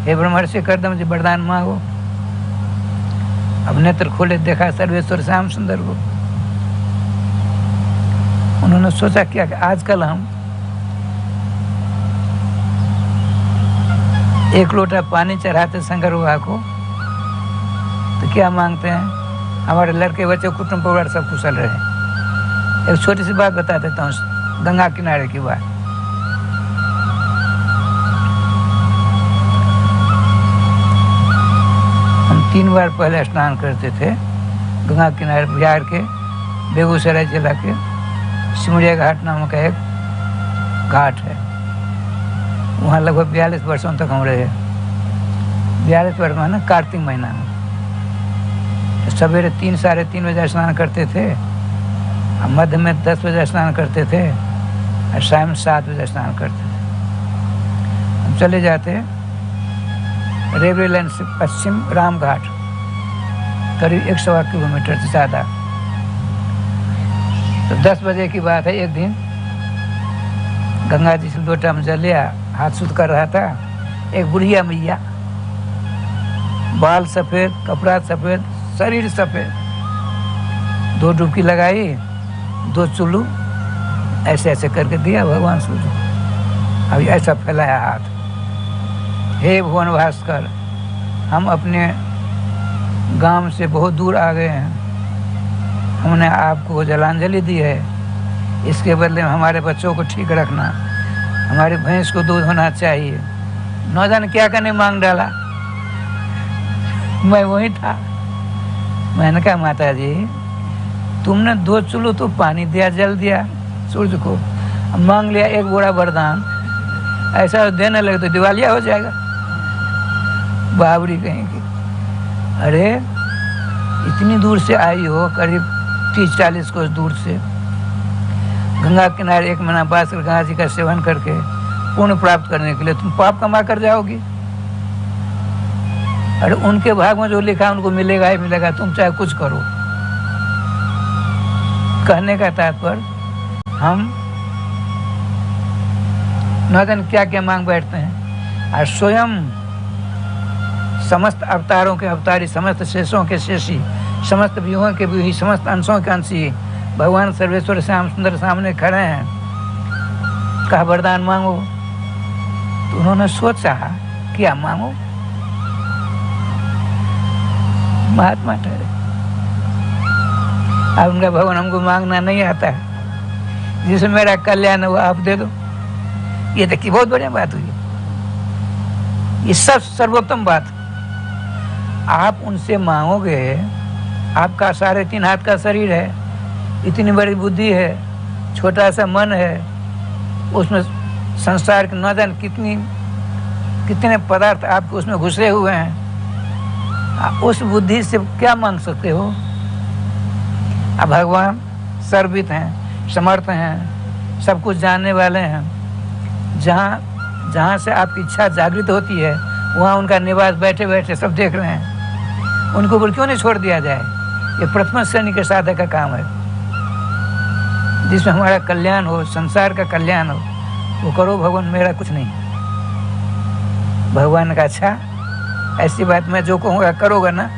हे ब्रह्मर्षि कर्दम जी वरदान मांगो। अब नेत्र खोले, देखा सर्वेश्वर श्याम सुंदर को। उन्होंने सोचा क्या कि आजकल हम एक लोटा पानी चढ़ाते शंकर भगवान को तो क्या मांगते हैं, हमारे लड़के बच्चे कुटुंब परिवार सब कुशल रहे। एक छोटी सी बात बता देता हूँ, गंगा किनारे की बात। हम 3 बार पहले स्नान करते थे गंगा किनारे, बिहार के बेगूसराय जिला के सिमरिया घाट नाम का एक घाट है। वहाँ लगभग 42 वर्षों तक हम रहे। 42 वर्ष में ना, कार्तिक महीना में सवेरे 3 साढ़े 3 बजे स्नान करते थे, और मध्य में 10 बजे स्नान करते थे, और शाम 7 बजे स्नान करते थे। हम चले जाते रेलवे लाइन से पश्चिम राम घाट, करीब 100 किलोमीटर से ज़्यादा। तो 10 बजे की बात है, एक दिन गंगा जी से लोटा में जल लिया, हाथ शुद्ध कर रहा था। एक बुढ़िया मैया, बाल सफ़ेद, कपड़ा सफ़ेद, शरीर सफ़ेद, 2 डुबकी लगाई, 2 चुल्लू ऐसे ऐसे करके दिया भगवान सूर्य। अभी ऐसा फैलाया हाथ, हे भुवन भास्कर, हम अपने गांव से बहुत दूर आ गए हैं, हमने आपको जलांजलि दी है, इसके बदले में हमारे बच्चों को ठीक रखना, हमारी भैंस को दूध होना चाहिए। न जाने क्या करने मांग डाला। मैं वही था। मैंने कहा माता जी, तुमने 2 चुल्लू तो पानी दिया, जल दिया सूर्य को, मांग लिया 1 बोरा वरदान, ऐसा देने लगे तो दिवालिया हो जाएगा। बाबरी कहेंगे, अरे इतनी दूर से आई हो, करीब 30-40 कोस दूर से, गंगा किनारे 1 महीना पास कर गंगा जी का सेवन करके पुण्य प्राप्त करने के लिए तुम पाप कमा कर जाओगी। अरे उनके भाग में जो लिखा उनको मिलेगा ही मिलेगा, तुम चाहे कुछ करो। कहने का तात्पर्य हम न जाने क्या क्या मांग बैठते हैं, और स्वयं समस्त अवतारों के अवतारी, समस्त शेषों के शेषी, समस्त व्यूहों के व्यूही, समस्त अंशों के अंशी भगवान सर्वेश्वर श्याम सुंदर सामने खड़े हैं। कहा वरदान मांगो। तो उन्होंने सोचा क्या मांगो, महात्मा ठहरे। अब उनका भगवान हमको मांगना नहीं आता है, जिसमें मेरा कल्याण है वो आप दे दो। ये देखिए बहुत बढ़िया बात हुई, ये सब सर्वोत्तम बात। आप उनसे मांगोगे, आपका 3.5 हाथ का शरीर है, इतनी बड़ी बुद्धि है, छोटा सा मन है, उसमें संसार के न जाने कितने पदार्थ आपके उसमें घुसे हुए हैं। उस बुद्धि से क्या मांग सकते हो। अब भगवान सर्वविद हैं, समर्थ हैं, सब कुछ जानने वाले हैं। जहाँ से आपकी इच्छा जागृत होती है, वहाँ उनका निवास बैठे बैठे सब देख रहे हैं। उनको ऊपर क्यों नहीं छोड़ दिया जाए। ये प्रथम श्रेणी के साधक का काम है, जिसमें हमारा कल्याण हो, संसार का कल्याण हो, वो करो भगवान, मेरा कुछ नहीं। भगवान का अच्छा, ऐसी बात मैं जो कहूँगा करोगे ना,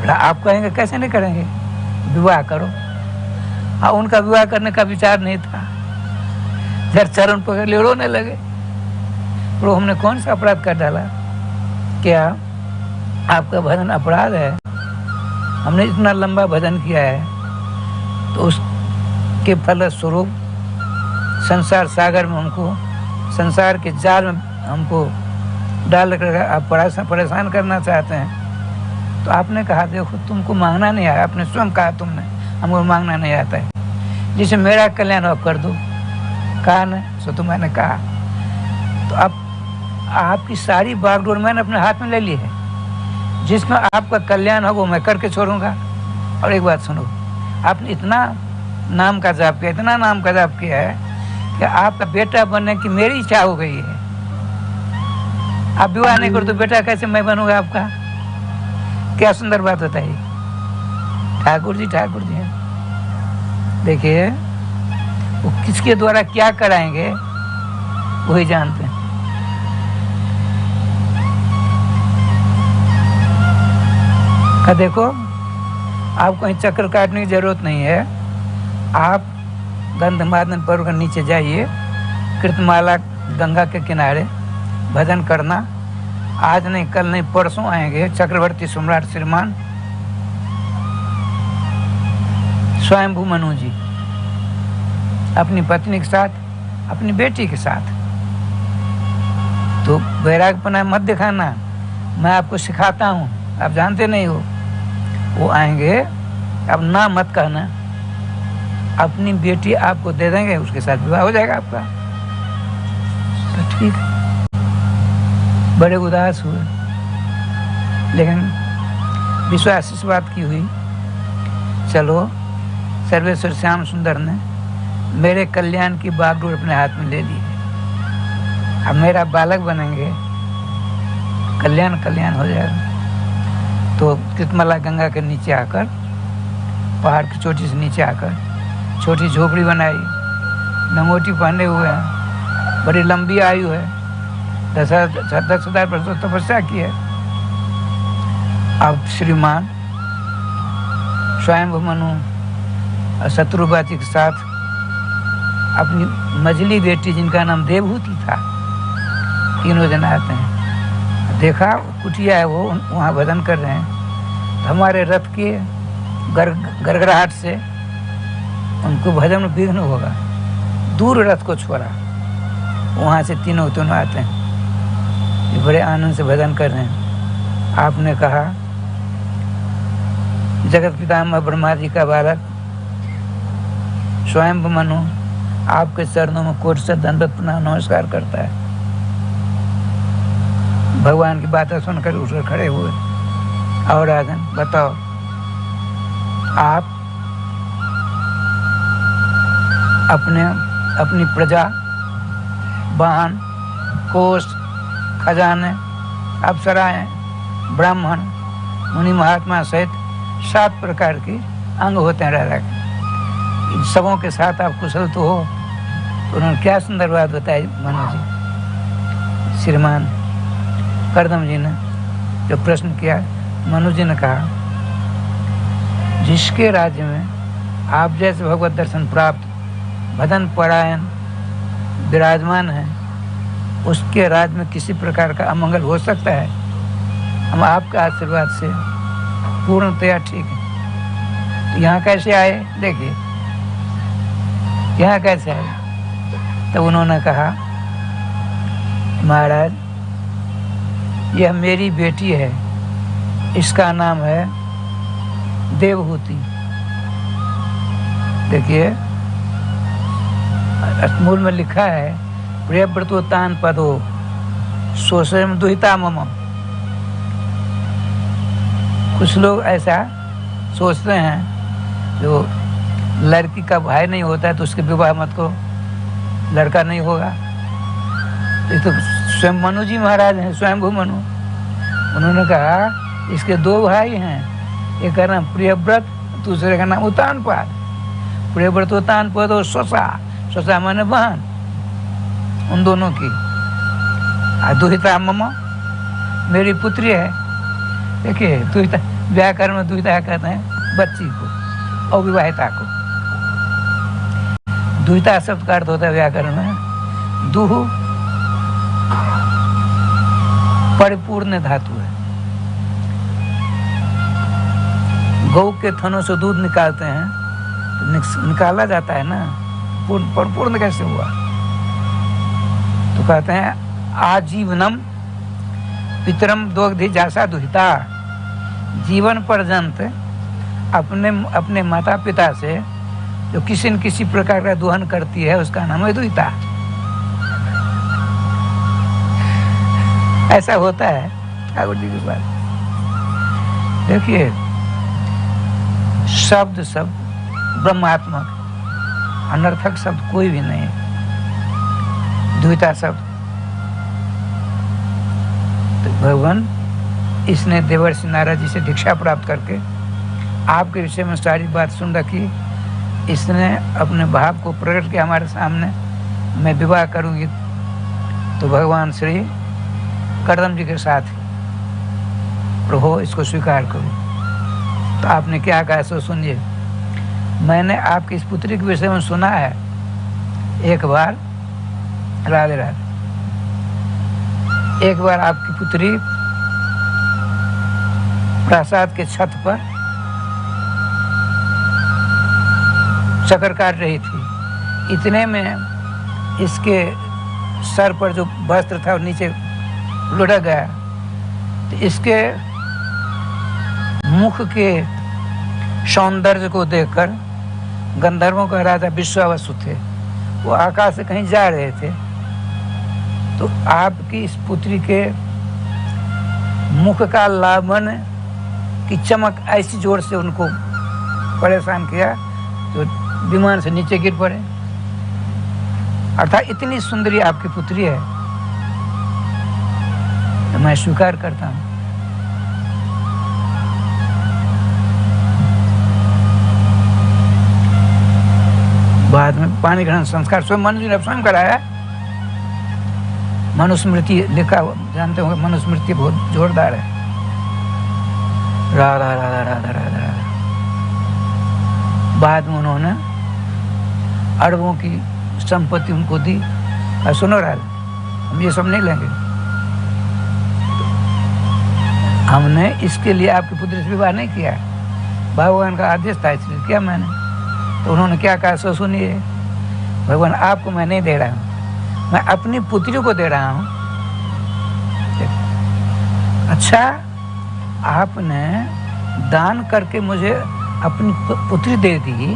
आप कहेंगे कैसे नहीं करेंगे, विवाह करो। हाँ, उनका विवाह करने का विचार नहीं था, जब चरण पकड़ लिए रोने लगे। तो हमने कौन सा अपराध कर डाला, क्या आपका भजन अपराध है, हमने इतना लंबा भजन किया है, तो उसके फलस्वरूप संसार सागर में हमको, संसार के जाल में हमको डाल कर आप परेशान करना चाहते हैं। तो आपने कहा देखो तुमको मांगना नहीं आया, आपने स्वयं कहा तुमने हमको मांगना नहीं आता है, जिसे मेरा कल्याण हो कर दो, कहा न सो तो मैंने कहा। तो अब आपकी सारी बागडोर मैंने अपने हाथ में ले ली है, जिसमें आपका कल्याण हो वो मैं करके छोड़ूंगा। और एक बात सुनो, आपने इतना नाम का जाप किया, इतना नाम का जाप किया है कि आपका बेटा बनने की मेरी इच्छा हो गई है। आप विवाह नहीं करो तो बेटा कैसे मैं बनूंगा आपका। क्या सुंदर बात होता है। ठाकुर जी हैं, देखिए वो किसके द्वारा क्या कराएंगे वही जानते हैं। देखो, आप कहीं चक्कर काटने की जरूरत नहीं है। आप गंधमादन पर्वत के नीचे जाइए, कृतमाला गंगा के किनारे भजन करना। आज नहीं, कल नहीं, परसों आएंगे चक्रवर्ती सम्राट श्रीमान स्वयंभू मनु जी अपनी पत्नी के साथ, अपनी बेटी के साथ। तो वैरागपना मत दिखाना, मैं आपको सिखाता हूँ, आप जानते नहीं हो। वो आएंगे, अब ना मत कहना, अपनी बेटी आपको दे देंगे, उसके साथ विवाह हो जाएगा आपका। तो ठीक, बड़े उदास हुए, लेकिन विश्वास इस बात की हुई, चलो सर्वेश्वर श्याम सुंदर ने मेरे कल्याण की बागडोर अपने हाथ में ले ली है। अब मेरा बालक बनेंगे, कल्याण कल्याण हो जाएगा। तो कृतमाला गंगा के नीचे आकर, पहाड़ की चोटी से नीचे आकर छोटी झोपड़ी बनाई, लंगोटी पहने हुए हैं, बड़ी लंबी आयु है, 10,000 वर्षों तपस्या की है। अब श्रीमान स्वयं मनु शत्रुघ्न के साथ अपनी मझली बेटी, जिनका नाम देवहूति था, तीनों जन आते हैं। देखा कुटिया है, वो वहाँ भजन कर रहे हैं। तो हमारे रथ के गड़गड़ाहट से उनको भजन में विघ्न होगा, दूर रथ को छोड़ा, वहाँ से तीनों आते हैं, ये बड़े आनंद से भजन कर रहे हैं। आपने कहा, जगत पितामह ब्रह्मा जी का बालक स्वयं मनु आपके चरणों में कोटि से दंडवत प्रणाम नमस्कार करता है। भगवान की बातें सुनकर उठकर खड़े हुए। और राजन बताओ, आप अपनी प्रजा, वाहन, कोष, खजाने, अप्सराएं, ब्राह्मण, मुनि महात्मा सहित 7 प्रकार के अंग होते हैं राजा के। इन सबों के साथ आप कुशल तो हो। उन्होंने क्या सुंदर बात बताई मनु जी। श्रीमान कर्दम जी ने जो प्रश्न किया, मनु जी ने कहा, जिसके राज्य में आप जैसे भगवत दर्शन प्राप्त भजन परायण विराजमान है, उसके राज्य में किसी प्रकार का अमंगल हो सकता है? हम आपके आशीर्वाद से पूर्णतया ठीक है। तो यहाँ कैसे आए? देखिए यहाँ कैसे आए। तो उन्होंने कहा, महाराज यह मेरी बेटी है, इसका नाम है देवहूति। देखिए मूल में लिखा है, प्रियव्रतोत्तान पदो सोशम दुहिता मम। कुछ लोग ऐसा सोचते हैं, जो लड़की का भाई नहीं होता है तो उसके विवाह मत को, लड़का नहीं होगा। ये तो स्वयं मनु जी महाराज हैं, स्वयंभू मनु। उन्होंने कहा इसके 2 भाई हैं, एक का नाम प्रियव्रत, दूसरे का नाम उत्तानपाद। प्रियव्रत उत्तानपाद और स्वसा माने बहन, उन दोनों की। दुहिता मम मेरी पुत्री है। देखिए दुहिता, व्याकरण में दुहिता कहते हैं बच्ची को, अविवाहिता को। दुहिता शब्द का अर्थ होता है व्याकरण में दुह, परिपूर्ण धातु है। गौ के थनों से दूध निकालते हैं तो निकाला जाता है ना, पूर्ण कैसे हुआ? तो कहते हैं आजीवनम पितरम दोग्धि जासा दुहिता। जीवन पर्यंत अपने माता पिता से जो किसी न किसी प्रकार का दोहन करती है, उसका नाम है दुहिता। ऐसा होता है ठाकुर जी की बात। देखिए शब्द ब्रह्मात्मक, अनर्थक शब्द कोई भी नहीं है। द्विता शब्द तो भगवान इसने देवर्षि नारद जी से दीक्षा प्राप्त करके आपके विषय में सारी बात सुन रखी। इसने अपने भाव को प्रकट किया हमारे सामने, मैं विवाह करूंगी तो भगवान श्री कर्दम जी के साथ, प्रभु इसको स्वीकार करो। तो आपने क्या कहा सो सुनिए। मैंने आपकी इस पुत्री के विषय में सुना है एक बार, राधे राधे, एक बार आपकी पुत्री प्रासाद के छत पर चक्कर काट रही थी। इतने में इसके सर पर जो वस्त्र था वो नीचे लुढ़क गया, तो इसके मुख के सौंदर्य को देखकर गंधर्वों का राजा विश्वावसु थे, वो आकाश से कहीं जा रहे थे, तो आपकी इस पुत्री के मुख का लावण्य की चमक ऐसी जोर से उनको परेशान किया तो विमान से नीचे गिर पड़े। अर्थात इतनी सुंदरी आपकी पुत्री है, तो मैं स्वीकार करता हूँ। बाद में पानी ग्रहण संस्कार स्वयं मनु जी ने स्वयं कराया। मनुस्मृति लिखा, जानते होंगे मनुस्मृति बहुत जोरदार है। राधा राधा राधा राधा राधा। बाद में उन्होंने अरबों की संपत्ति उनको दी। और सुनो राधा, हम ये सब नहीं लेंगे, हमने इसके लिए आपकी पुत्री से विवाह नहीं किया, भगवान का आदेश था इसलिए किया मैंने। तो उन्होंने क्या कहा सो सुनिए। भगवान आपको मैं नहीं दे रहा हूँ, मैं अपनी पुत्री को दे रहा हूँ। अच्छा, आपने दान करके मुझे अपनी पुत्री दे दी,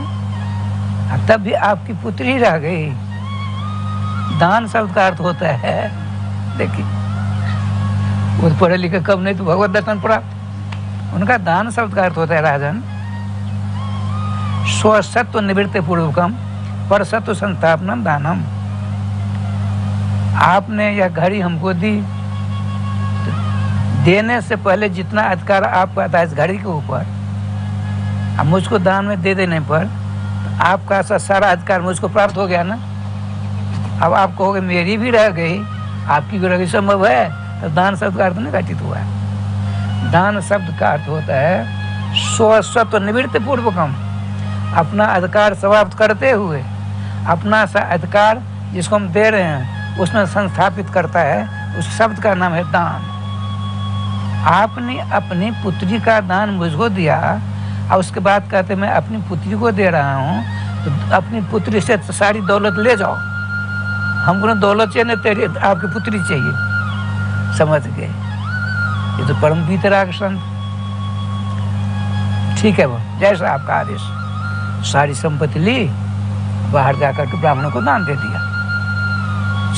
तब भी आपकी पुत्री ही रह गई। दान शब्द का अर्थ होता है, देखिए वो पढ़े लिखे कब नहीं तो भगवत दर्शन प्राप्त। उनका दान शब्द का अर्थ होता है राजन, स्वसत्व निवृत्ति पूर्वकम पर सत्व संस्थापनम दानम। आपने यह घड़ी हमको दी, देने से पहले जितना अधिकार आपका था इस घड़ी के ऊपर, अब मुझको दान में दे देने पर तो आपका सारा अधिकार मुझको प्राप्त हो गया ना। अब आप कहोगे मेरी भी रह गई, आपकी भी रह गई, संभव है? तो दान शब्द का अर्थ नहीं घटित हुआ है। दान शब्द का अर्थ होता है स्वस्वत्व निवृत्ति पूर्वकम, अपना अधिकार समाप्त करते हुए अपना सा अधिकार जिसको हम दे रहे हैं उसमें संस्थापित करता है, उस शब्द का नाम है दान। आपने अपनी पुत्री का दान मुझको दिया और उसके बाद कहते मैं अपनी पुत्री को दे रहा हूँ, तो अपनी पुत्री से तो सारी दौलत ले जाओ, हमको ना दौलत चाहिए ना तेरी आपकी पुत्री चाहिए। समझ गए? ये तो परम वीतराग संत। ठीक है, वो जैसा आपका आदेश। सारी संपत्ति ली, बाहर जाकर के ब्राह्मणों को दान दे दिया।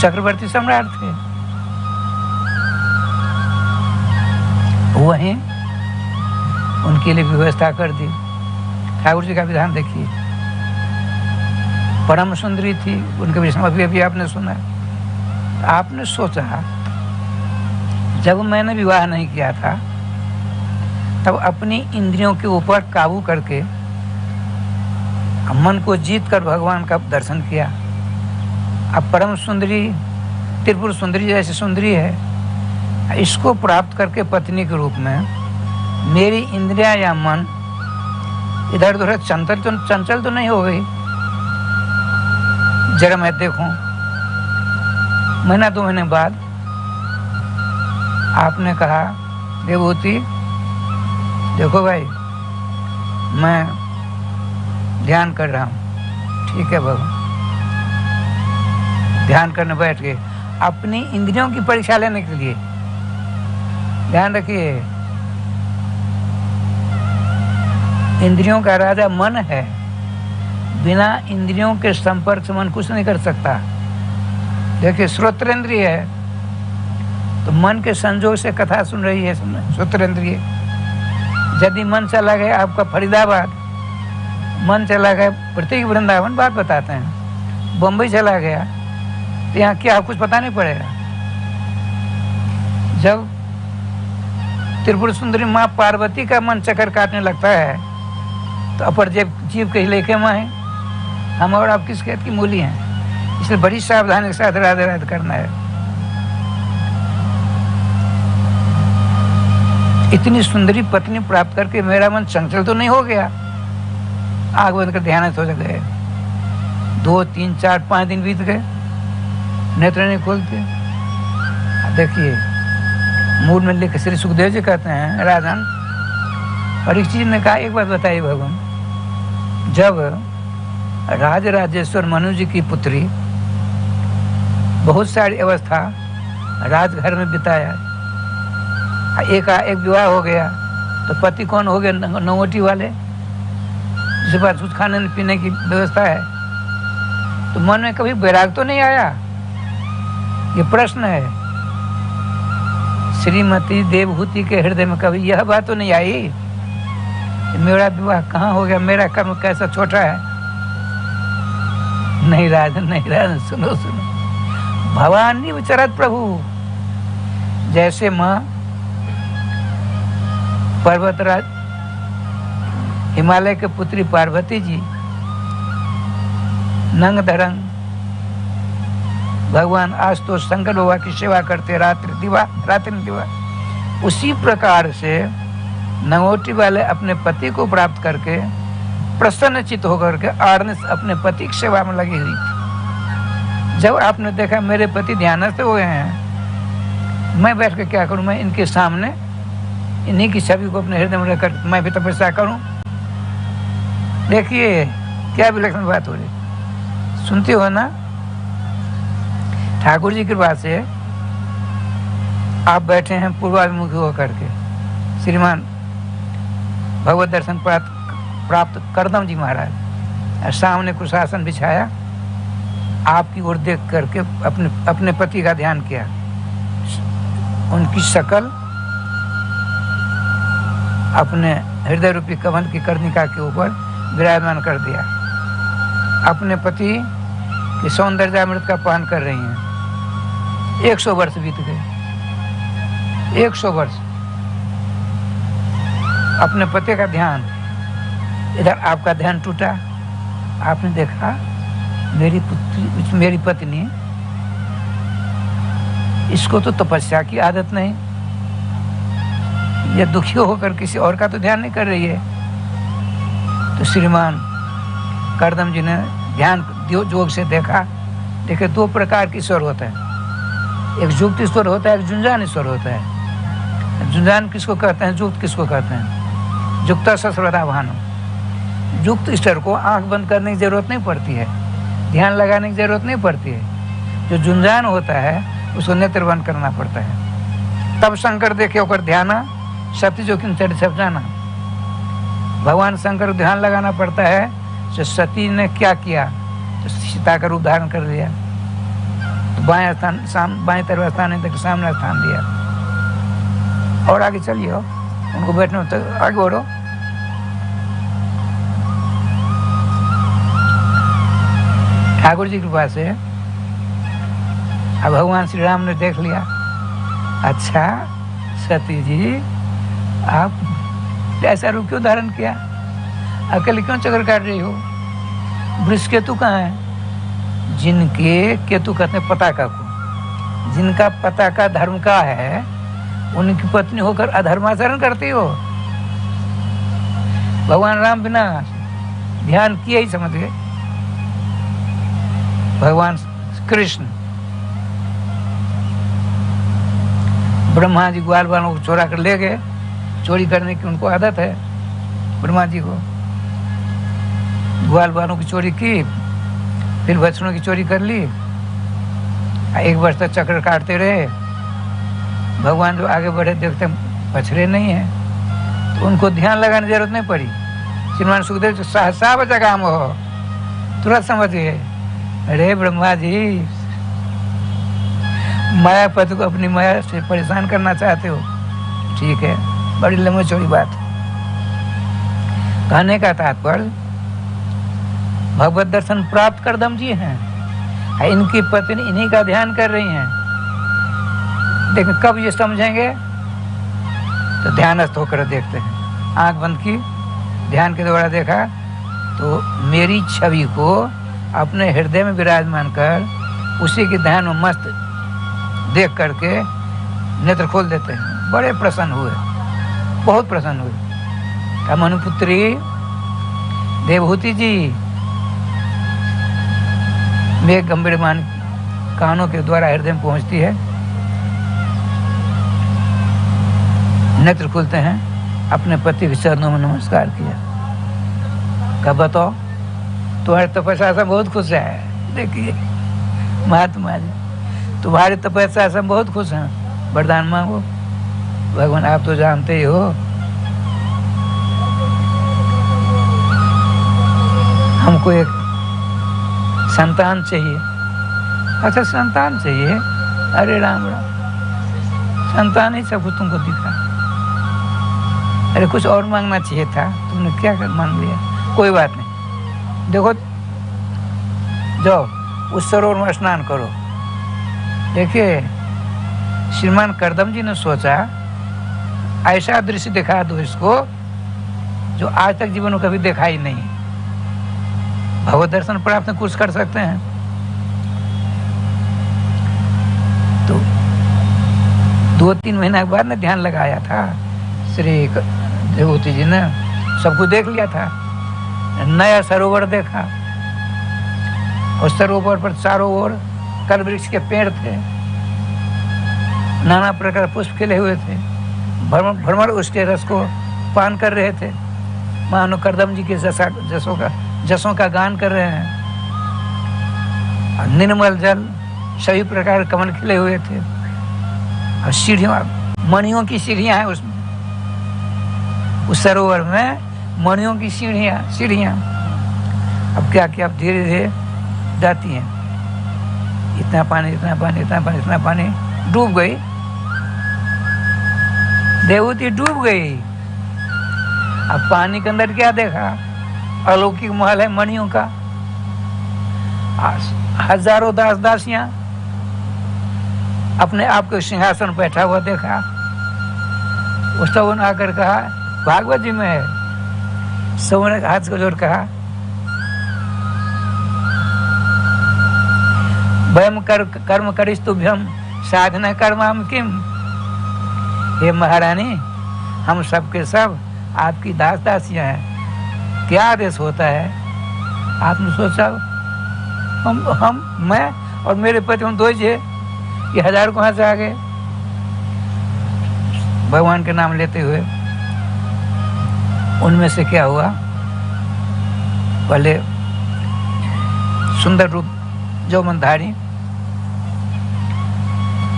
चक्रवर्ती सम्राट थे, वहीं उनके लिए व्यवस्था कर दी। ठाकुर जी का विधान देखिए, परम सुंदरी थी, उनके विषय में अभी आपने सुना। आपने सोचा जब मैंने विवाह नहीं किया था तब अपनी इंद्रियों के ऊपर काबू करके मन को जीत कर भगवान का दर्शन किया। अब परम सुंदरी, त्रिपुर सुंदरी जैसी सुंदरी है, इसको प्राप्त करके पत्नी के रूप में मेरी इंद्रियां या मन इधर उधर चंचल तो नहीं हो गई। जरा मैं देखूं, महीना 2 महीने बाद आपने कहा देवभूति देखो भाई मैं ध्यान कर रहा हूँ। ठीक है बाबू, ध्यान करने बैठ गए अपनी इंद्रियों की परीक्षा लेने के लिए। ध्यान रखिए, इंद्रियों का राजा मन है, बिना इंद्रियों के संपर्क से मन कुछ नहीं कर सकता। देखिए श्रोत्रेंद्रिय है तो मन के संजोग से कथा सुन रही है श्रोत्रेंद्रिय। यदि मन चला गया आपका फरीदाबाद, मन चला गया प्रत्येक वृंदावन, बात बताते हैं, बम्बई चला गया तो यहाँ क्या कुछ पता नहीं पड़ेगा। जब त्रिपुर सुंदरी माँ पार्वती का मन चक्कर काटने लगता है तो अपर जीव के लेखे माँ है, हम और आप किस खेत की मूली हैं, इसलिए बड़ी सावधानी के साथ राधे राधे करना है। इतनी सुंदरी पत्नी प्राप्त करके मेरा मन चंचल तो नहीं हो गया। आंख बंद कर ध्यान हो गए। 2, 3, 4, 5 दिन बीत गए, नेत्र नहीं खोलते। देखिए मूल में लिख श्री सुखदेव जी कहते हैं, राजन परीक्षित ने कहा एक बात बताइए भगवान, जब राज राजेश्वर मनु जी की पुत्री बहुत सारी अवस्था राजघर में बिताया, एक विवाह हो गया तो पति कौन हो गए? नौवटी वाले, जिसके पास कुछ खाने पीने की व्यवस्था है। तो मन में कभी वैराग तो नहीं आया? ये प्रश्न है। श्रीमती देवहूति के हृदय में कभी यह बात तो नहीं आई मेरा विवाह कहाँ हो गया, मेरा कर्म कैसा छोटा है? नहीं राजन, नहीं राजन, सुनो सुनो। भवानी विचरत प्रभु, जैसे माँ पर्वतराज हिमालय के पुत्री पार्वती जी नंग धरंग भगवान आशुतोष शंकर बाबा की सेवा करते रात्रि दिवा, उसी प्रकार से नंगोटी वाले अपने पति को प्राप्त करके प्रसन्नचित होकर के आड़ने से अपने पति की सेवा में लगी हुई थी। जब आपने देखा मेरे पति ध्यानस्थ हुए हैं, मैं बैठ के क्या करूं? मैं इनके सामने इन्हीं की छवि को अपने हृदय में रखकर मैं भी तपस्या करूं। देखिए क्या विलक्षण बात हो रही, सुनते हो ना? ठाकुर जी की कृपा से आप बैठे हैं पूर्वाभिमुखी होकर के। श्रीमान भगवत दर्शन प्राप्त करदम जी महाराज सामने कुशासन बिछाया, आपकी ओर देख करके अपने पति का ध्यान किया। उनकी शकल अपने हृदय रूपी कमल की कर्णिका के ऊपर विराजमान कर दिया। अपने पति की सौंदर्यामृत का पान कर रही हैं। 100 वर्ष बीत गए, 100 वर्ष। अपने पति का ध्यान, इधर आपका ध्यान टूटा। आपने देखा मेरी पत्नी, इसको तो तपस्या की आदत नहीं, ये दुखी होकर किसी और का तो ध्यान नहीं कर रही है। तो श्रीमान करदम जी ने ध्यान जोग से देखा। देखिए 2 प्रकार की स्वर होता है, एक जुक्त स्वर होता है, एक जुंजान स्वर होता है। जुंजान किसको कहते हैं, जुक्त किसको कहते हैं? जुक्ता सस्वरता भानु। जुक्त स्वर को आंख बंद करने की जरूरत नहीं पड़ती है, ध्यान लगाने की जरूरत नहीं पड़ती है। जो जुंजान होता है उसको नेत्र बंद करना पड़ता है। तब शंकर देखे होकर ध्याना सत्य जो किन चढ़ सब जाना। भगवान शंकर को ध्यान लगाना पड़ता है। तो सती ने क्या किया? तो सीता का रूप धारण कर लिया, तो बाएं तरफ स्थान तक सामने स्थान दिया। और आगे चलिए, उनको बैठने तो आगे बढ़ो। ठाकुर जी की कृपा से अब भगवान श्री राम ने देख लिया। अच्छा सती जी, आप ऐसा रूप क्यों धारण किया? अकेले क्यों चक्कर काट रही हो? वृष केतु कहाँ है? जिनके केतु कहते हैं पताका को, जिनका पताका धर्म का है, उनकी पत्नी होकर अधर्माचरण करती हो। भगवान राम बिना ध्यान किए ही समझ गए। भगवान कृष्ण ब्रह्मा जी ग्वाल वालों को चोरा कर ले गए। चोरी करने की उनको आदत है ब्रह्मा जी को। ग्वाल वालों की चोरी की, फिर बछड़ों की चोरी कर ली। 1 वर्ष तक चक्र काटते रहे। भगवान जो आगे बढ़े देखते बछड़े नहीं है, तो उनको ध्यान लगाने की जरूरत नहीं पड़ी। श्रीमान सुखदेव जी सहसा बचा काम हो, तुरंत समझ गए, अरे ब्रह्मा जी मायापति को अपनी माया से परेशान करना चाहते हो, ठीक है, बड़ी लंबी चौड़ी बात। कहने का तात्पर्य भगवत दर्शन प्राप्त करदम जी हैं, इनकी पत्नी इन्हीं का ध्यान कर रही हैं। लेकिन कब ये समझेंगे? तो ध्यानस्थ होकर देखते हैं। आंख बंद की, ध्यान के द्वारा देखा, तो मेरी छवि को अपने हृदय में विराजमान कर उसी के ध्यान में मस्त देख करके नेत्र खोल देते हैं। बड़े प्रसन्न हुए। बहुत प्रसन्न हुई। कहा मनुपुत्री देवहूति जी, मेघ गंभीरमान कानों के द्वारा हृदय में पहुंचती है, नेत्र खुलते हैं, अपने पति के चरणों में नमस्कार किया। कहा बताओ, तुम्हारी तपस्या से बहुत खुश है। देखिए महात्मा जी, तुम्हारी तपस्या से बहुत खुश हैं, वरदान मांगो। भगवान आप तो जानते ही हो, हमको एक संतान चाहिए। अच्छा संतान चाहिए? अरे राम राम, संतान ही सब कुछ तुमको दिखा। अरे कुछ और मांगना चाहिए था, तुमने क्या कर मांग लिया। कोई बात नहीं, देखो जाओ उस सरोवर में स्नान करो। देखिए श्रीमान करदम जी ने सोचा ऐसा दृश्य दिखा दो इसको जो आज तक जीवन में कभी देखा ही नहीं। भगवत दर्शन प्राप्त कुछ कर सकते हैं तो 2-3 महीने के बाद ने ध्यान लगाया था। श्री देवहूति जी ने सब कुछ देख लिया था, नया सरोवर देखा। उस सरोवर पर चारों ओर कल वृक्ष के पेड़ थे, नाना प्रकार पुष्प खिले हुए थे, भ्रमर उसके रस को पान कर रहे थे, मानो करदम जी के जसों का गान कर रहे हैं। निर्मल जल, सभी प्रकार कमल खिले हुए थे, और सीढ़ियों मणियों की सीढ़ियां हैं उसमें, उस सरोवर में मणियों की सीढ़ियां अब क्या क्या धीरे धीरे जाती हैं। इतना पानी इतना पानी इतना पानी इतना पानी, डूब गई देवहूति, डूब गई। अब पानी के अंदर क्या देखा? अलौकिक महल है मणियों का, हजारों दास दासियां अपने आप को सिंहासन बैठा हुआ देखा। उस सब ने आकर कहा भागवत जी में है। सब ने हाथ को जोड़ कहा वयम कर्म करिस्तुभ्यम साधना कर्माम किम। हे महारानी, हम सब के सब आपकी दास दासियां हैं, क्या आदेश होता है? आपने सोचा मैं और मेरे पति हम दो ही थे, ये 1000 कहाँ से आ गए? भगवान के नाम लेते हुए उनमें से क्या हुआ, पहले सुंदर रूप यौवनधारी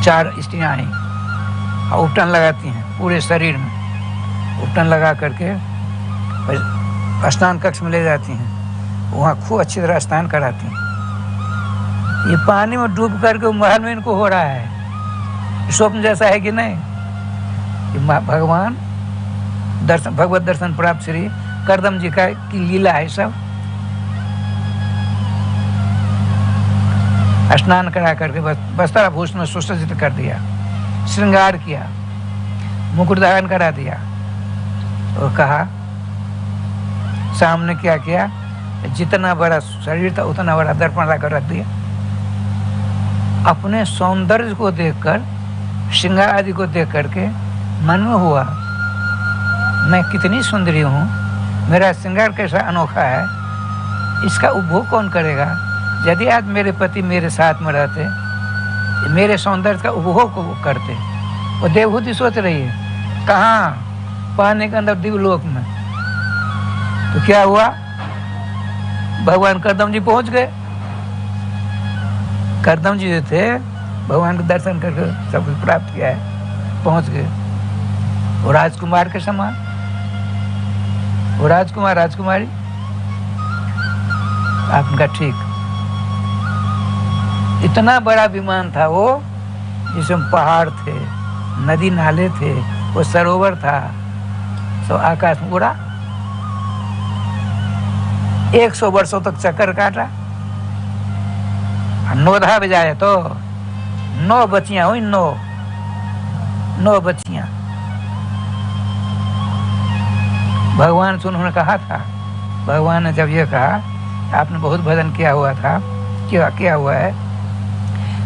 4 स्त्रियां आई और उपटन लगाती हैं पूरे शरीर में, उपटन लगा करके स्नान कक्ष में ले जाती हैं, वहाँ खूब अच्छी तरह स्नान कराती हैं। ये पानी में डूब करके महल में इनको हो रहा है, स्वप्न जैसा है कि नहीं? ये भगवान दर्शन, भगवत दर्शन प्राप्त श्री करदम जी का की लीला है। सब स्नान करा करके वस्त्र आभूषण में सुसज्जित कर दिया, श्रृंगार किया, मुकुट धारण करा दिया, और कहा सामने क्या किया, जितना बड़ा शरीर था उतना बड़ा दर्पण लाकर रख दिया। अपने सौंदर्य को देखकर, श्रृंगार आदि को देख करके मन में हुआ मैं कितनी सुंदरी हूँ, मेरा श्रृंगार कैसा अनोखा है, इसका उपभोग कौन करेगा? यदि आज मेरे पति मेरे साथ में रहते, मेरे सौंदर्य का उपभोग को करते। वो देवहूति सोच रही है कहाँ? पानी के अंदर दिव्यलोक में। तो क्या हुआ, भगवान करदम जी पहुंच गए। करदम जी जो थे भगवान के दर्शन करके सब कुछ प्राप्त किया है, पहुंच गए। वो राजकुमार के समान, वो राजकुमार राजकुमारी। आपने कहा ठीक। इतना बड़ा विमान था वो, जिसमें पहाड़ थे, नदी नाले थे, वो सरोवर था, तो आकाश में उड़ा। 100 वर्षों तक चक्कर काटा, 9 बजाए तो 9 बच्चियां हुई, 9 बच्चियां। भगवान से उन्होंने कहा था, भगवान ने जब ये कहा आपने बहुत भजन किया हुआ था, क्या हुआ है,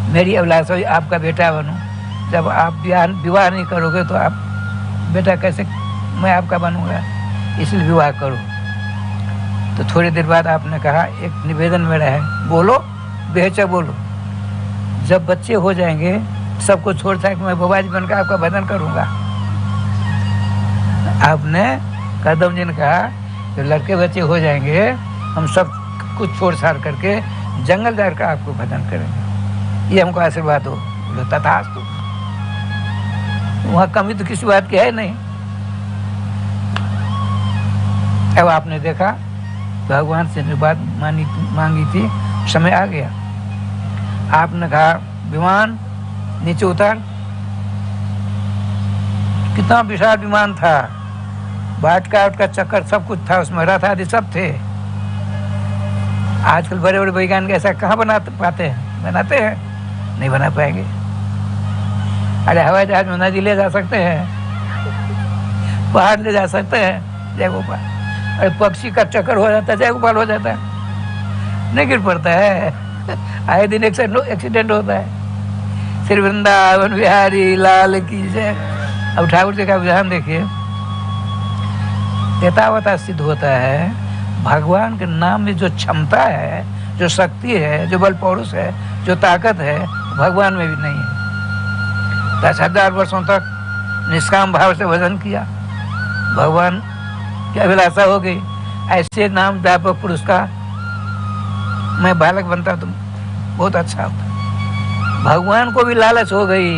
मेरी अभिलाषा हुई आपका बेटा बनूं। जब आप विवाह नहीं करोगे तो आप बेटा कैसे मैं आपका बनूंगा, इसलिए विवाह करो। तो थोड़ी देर बाद आपने कहा एक निवेदन मेरा है, बोलो बेहिचक बोलो। जब बच्चे हो जाएंगे सबको छोड़ छाड़ के मैं बाबाजी बनकर आपका भजन करूंगा। आपने कदम जी ने कहा जो लड़के बच्चे हो जाएंगे हम सब कुछ छोड़ छाड़ करके जंगल जाकर आपको भजन करेंगे, ये हमको आशीर्वाद हो। बोलो तथास्तु। वहाँ कमी तो किसी बात की है नहीं। अब आपने देखा भगवान से जो बात मांगी थी समय आ गया। आपने कहा विमान नीचे उतर। कितना विशाल विमान था, बाट का चक्कर सब कुछ था उसमें, रथ आदि सब थे। आजकल बड़े बड़े वैज्ञानिक ऐसा कहाँ पाते हैं, बनाते हैं, नहीं बना पाएंगे। अरे हवाई जहाज में नदी ले जा सकते हैं, पहाड़ ले जा सकते हैं, जय गोपाल। अरे पक्षी का चक्कर हो जाता है, जय गोपाल हो जाता है, नहीं गिर पड़ता है। आए दिन एक्सीडेंट होता है। श्री वृंदावन बिहारी लाल की जय। अब ठाकुर जी का विधान देखिए, यथावता सिद्ध होता है भगवान के नाम में जो क्षमता है, जो शक्ति है, जो बल पौरुष है, जो ताकत है, भगवान में भी नहीं है। 10,000 वर्षों तक निष्काम भाव से भजन किया, भगवान की अभिलाषा हो गई। ऐसे नाम व्यापक पुरुष का मैं बालक बनता तो बहुत अच्छा होता। भगवान को भी लालच हो गई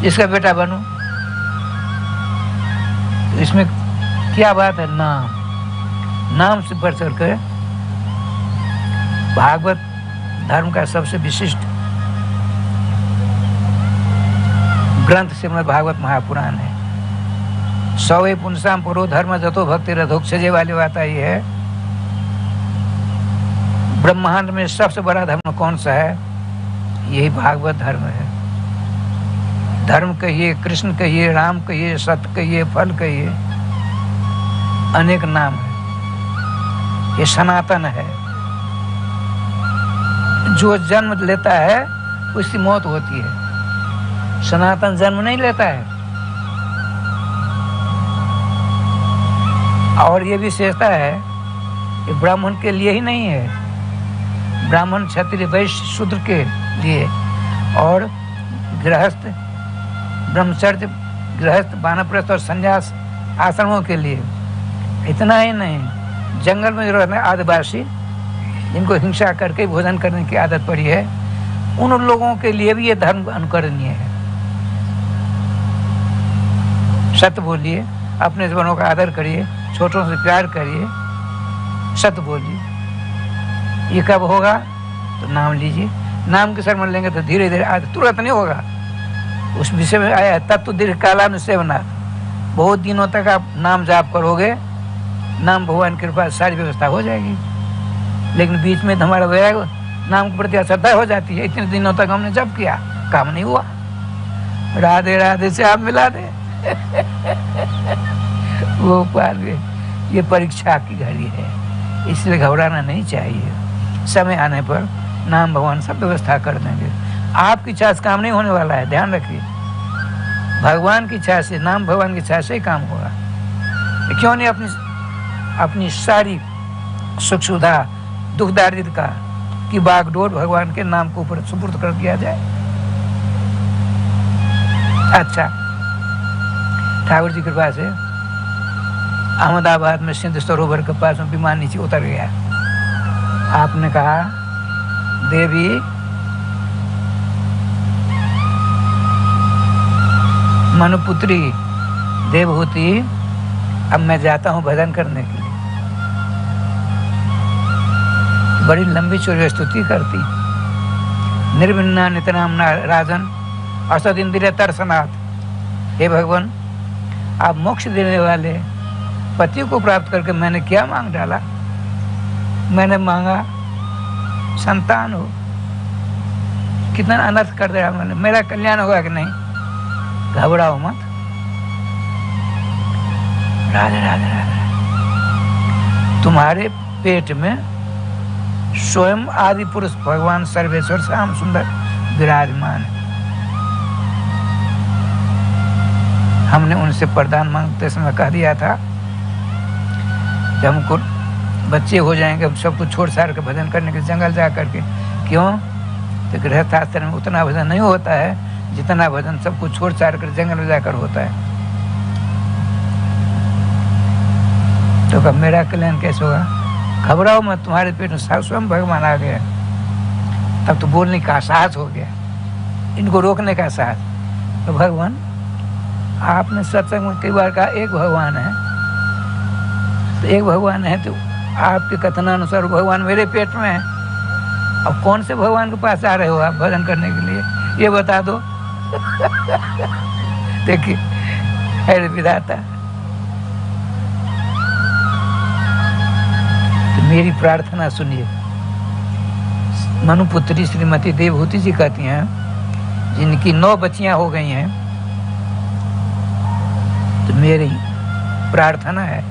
इसका बेटा बनूं। तो इसमें क्या बात है, नाम से बढ़ चढ़ कर भागवत धर्म का सबसे विशिष्ट ग्रंथ श्रीमद् भागवत महापुराण है। 100 पुंसाम पुरो धर्म जतो भक्ति रथोक्षजे वाली बात आई है। ब्रह्मांड में सबसे बड़ा धर्म कौन सा है? यही भागवत धर्म है। धर्म कहिए, कृष्ण कहिए, राम कहिए, सत्य कहिए, फल कहिए, अनेक नाम है। ये सनातन है। जो जन्म लेता है उसकी मौत होती है, सनातन जन्म नहीं लेता है। और ये विशेषता है कि ब्राह्मण के लिए ही नहीं है, ब्राह्मण क्षत्रिय वैश्य शूद्र के लिए, और गृहस्थ ब्रह्मचर्य गृहस्थ वानप्रस्थ और संन्यास आश्रमों के लिए। इतना ही नहीं, जंगल में जो रहते हैं आदिवासी, जिनको हिंसा करके भोजन करने की आदत पड़ी है, उन लोगों के लिए भी ये धर्म अनुकरणीय है। सत्य बोलिए, अपने बड़ों का आदर करिए, छोटों से प्यार करिए, सत्य बोलिए। ये कब होगा? तो नाम लीजिए। नाम के शरण लेंगे तो धीरे धीरे आदत, तुरंत नहीं होगा। उस विषय में आया तब तो दीर्घ कालानुसेवना, बहुत दिनों तक आप नाम जाप करोगे, नाम भगवान की कृपा सारी व्यवस्था हो जाएगी। लेकिन बीच में हमारा वैराग नाम के प्रति अश्रद्धा हो जाती है। इतने दिनों तक हमने जप किया, काम नहीं हुआ, राधे राधे से आप मिला दे। वो पाल ये परीक्षा की घड़ी है, इसलिए घबराना नहीं चाहिए। समय आने पर नाम भगवान सब व्यवस्था कर देंगे। आपकी इच्छा से काम नहीं होने वाला है, ध्यान रखिए। भगवान की इच्छा से, नाम भगवान की इच्छा से ही काम होगा। क्यों नहीं अपनी सारी सुख सुविधा दुख दारिद्र का की बागडोर भगवान के नाम के ऊपर सुपुर्द कर दिया जाए। अच्छा, ठाकुर जी की कृपा से अहमदाबाद में सिंध सरोवर के पास में विमान नीचे उतर गया। आपने कहा देवी मनुपुत्री देवहूति, अब मैं जाता हूँ भजन करने के लिए। बड़ी लंबी चौड़ी स्तुति करती। निर्विन्ना नितनाम राजन असद इंद्रिय तरसनाथ। हे भगवान, आप मोक्ष देने वाले पति को प्राप्त करके मैंने क्या मांग डाला? मैंने मांगा संतान हो। कितना अनर्थ कर दिया मैंने। मेरा कल्याण होगा कि नहीं? घबराओ मत। राधे राधे राधे। तुम्हारे पेट में स्वयं आदि पुरुष भगवान सर्वेश्वर श्याम सुंदर विराजमान है। हमने उनसे वरदान मांगते समय कह दिया था कि हमको बच्चे हो जाएंगे, हम सब कुछ छोड़ छाड़ के भजन करने के जंगल जा करके। क्यों? तो गृहस्थाश्रम में उतना भजन नहीं होता है जितना भजन सब कुछ छोड़ छाड़ कर जंगल में जाकर होता है। तो कब मेरा कल्याण कैसे होगा? घबराओ मत, तुम्हारे पेट में स्वयं भगवान आ गया। तब तो बोलने का साहस हो गया, इनको रोकने का साहस। तो भगवान, आपने सत्संग में कई बार कहा एक भगवान है, तो एक भगवान है तो आपके कथनानुसार भगवान मेरे पेट में है। अब कौन से भगवान के पास आ रहे हो आप भजन करने के लिए, ये बता दो। देखिए है विधाता। तो मेरी प्रार्थना सुनिए। मनुपुत्री श्रीमती देवहूति जी कहती हैं, जिनकी 9 बच्चियां हो गई हैं, तो मेरी प्रार्थना है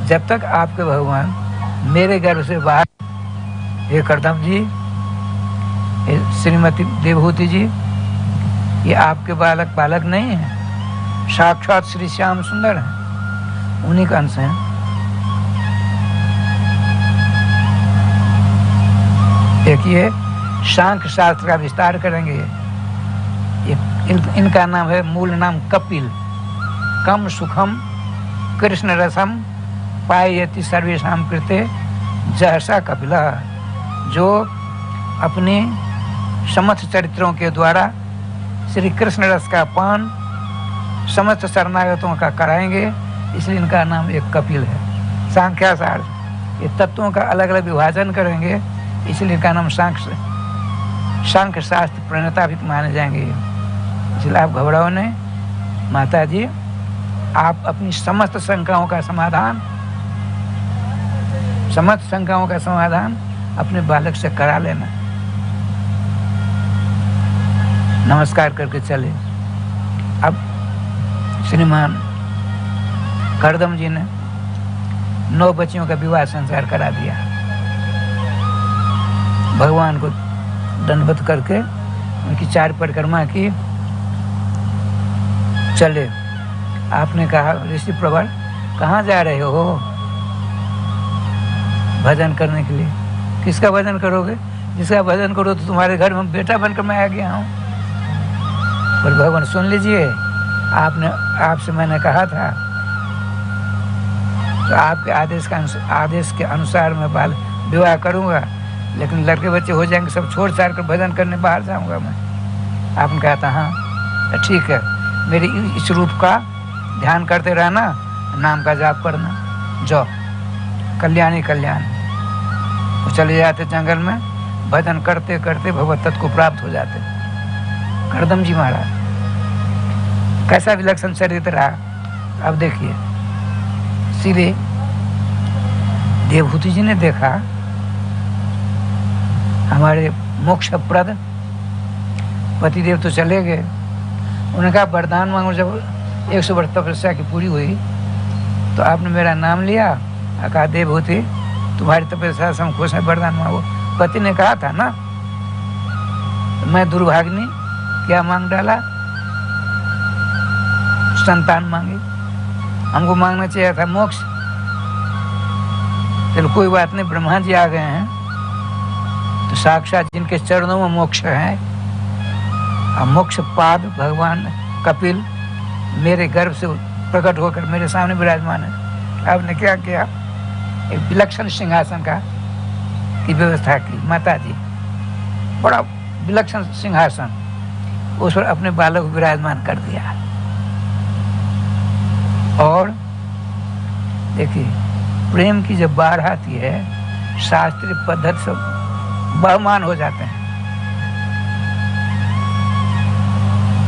जब तक आपके भगवान मेरे गर्भ से बाहर, हे करदम जी, हे श्रीमती देवहूति जी, ये आपके बालक नहीं है, साक्षात श्री श्याम सुंदर हैं, उन्हीं का अंश हैं। देखिए सांख्य शास्त्र का विस्तार करेंगे। इनका नाम है, मूल नाम कपिल। कम सुखम कृष्ण रसम पायति सर्वेषां कृते जहसा कपिला, जो अपने समस्त चरित्रों के द्वारा श्री कृष्ण रस का पान समस्त शरणागतों का कराएंगे, इसलिए इनका नाम एक कपिल है। सांख्याशास्त्र ये तत्वों का अलग अलग विभाजन करेंगे, इसलिए इनका नाम सांख्य शास्त्र प्रणेता भी माने जाएंगे। इसलिए आप घबराओ नहीं, माता जी आप अपनी समस्त शंकाओं का समाधान अपने बालक से करा लेना। नमस्कार करके चले। अब श्रीमान करदम जी ने 9 बच्चियों का विवाह संस्कार करा दिया। भगवान को दंडवत करके उनकी 4 परिक्रमा की, चले। आपने कहा, ऋषि प्रवर कहाँ जा रहे हो? भजन करने के लिए। किसका भजन करोगे? जिसका भजन करो तो तुम्हारे घर में बेटा बनकर मैं आ गया हूँ। पर भगवान सुन लीजिए, आपसे मैंने कहा था, तो आपके आदेश के अनुसार मैं बाल विवाह करूँगा, लेकिन लड़के बच्चे हो जाएंगे, सब छोड़ छाड़ कर भजन करने बाहर जाऊँगा मैं। आपने कहा था हाँ तो ठीक है, मेरे इस रूप का ध्यान करते रहना, नाम का जाप करना, जो कल्याणी कल्याण। वो चले जाते जंगल में, भजन करते करते भगवत तत्व को प्राप्त हो जाते। करदम जी महाराज कैसा विलक्षण चरित्र रहा। अब देखिए, सीधे देवहूति जी ने देखा हमारे मोक्षप्रद पतिदेव तो चले गए, उन्होंने कहा वरदान मांगो। जब 100 वर्ष तपस्या की पूरी हुई तो आपने मेरा नाम लिया, कहा देवहूति तुम्हारी तपस्या से हम खुश हैं, वरदान मांगो। पति ने कहा था ना, मैं दुर्भाग्नि क्या मांग डाला, संतान मांगी, हमको मांगना चाहिए था मोक्ष। चलो कोई बात नहीं, ब्रह्मा जी आ गए हैं तो साक्षात जिनके चरणों में मोक्ष है, और मोक्ष पाद भगवान कपिल मेरे गर्भ से प्रकट होकर मेरे सामने विराजमान है। आपने क्या किया, एक विलक्षण सिंहासन का की व्यवस्था की। माता जी बड़ा विलक्षण सिंहासन, उस पर अपने बालक को विराजमान कर दिया। और देखिए प्रेम की जब बाढ़ आती है, शास्त्रीय पद्धति से बहमान हो जाते हैं।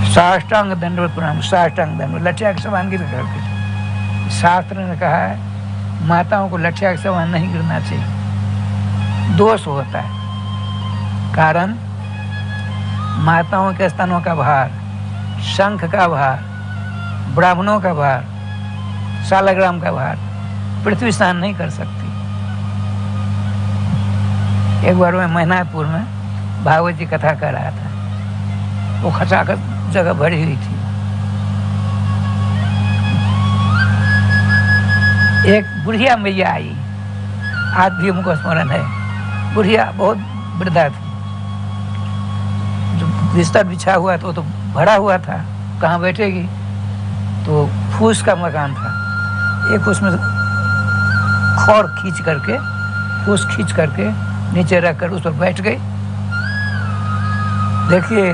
साष्टांग दंडवत प्रणाम, साष्टांग दंडवत, लठिया के समान गिर करके। शास्त्र ने कहा है माताओं को लठिया के समान नहीं गिरना चाहिए, दोष होता है। कारण माताओं के स्तनों का भार, शंख का भार, ब्राह्मणों का भार, सालग्राम का भार पृथ्वी सहन नहीं कर सकती। एक बार मैं मैनापुर में भागवत जी कथा कर रहा था, वो खचाखच जगह भरी हुई थी। एक बुढ़िया मैया आई, आज भी हमको स्मरण है। बुढ़िया बहुत वृद्धा थी, जो बिस्तर बिछा हुआ था वो तो भरा हुआ था, कहाँ बैठेगी, तो फूस का मकान था, एक उसमें खौर खींच करके, फूस खींच करके नीचे रखकर उस पर बैठ गई। देखिए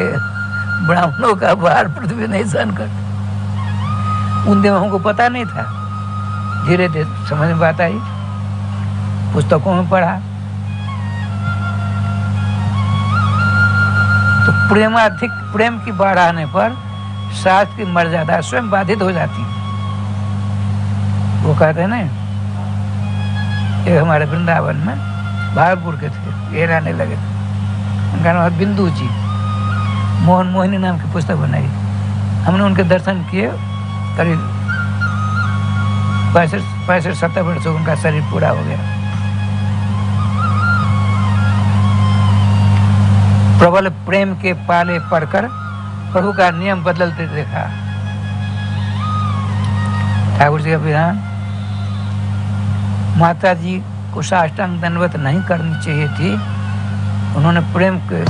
ब्राह्मणों का भार पृथ्वी नहीं सहन करता। उन दिनों हमको पता नहीं था, धीरे धीरे समझ में बात आई, पुस्तकों में पढ़ा, तो प्रेमाधिक प्रेम की बाढ़ आने पर शास्त्र की मर्यादा स्वयं बाधित हो जाती है। वो कहते हैं ना, ये हमारे वृंदावन में भागलपुर के थे, ये रहने लगे थे, उनका नाम बिंदु जी, मोहन मोहिनी नाम की पुस्तक बनाई। हमने उनके दर्शन किए, करीब 65-70 वर्ष उनका शरीर पूरा हो गया। प्रबल प्रेम के पाले पड़कर प्रभु का नियम बदलते देखा। ठाकुर जी का विधान, माता जी को साष्टांग दंडवत नहीं करनी चाहिए थी, उन्होंने प्रेम के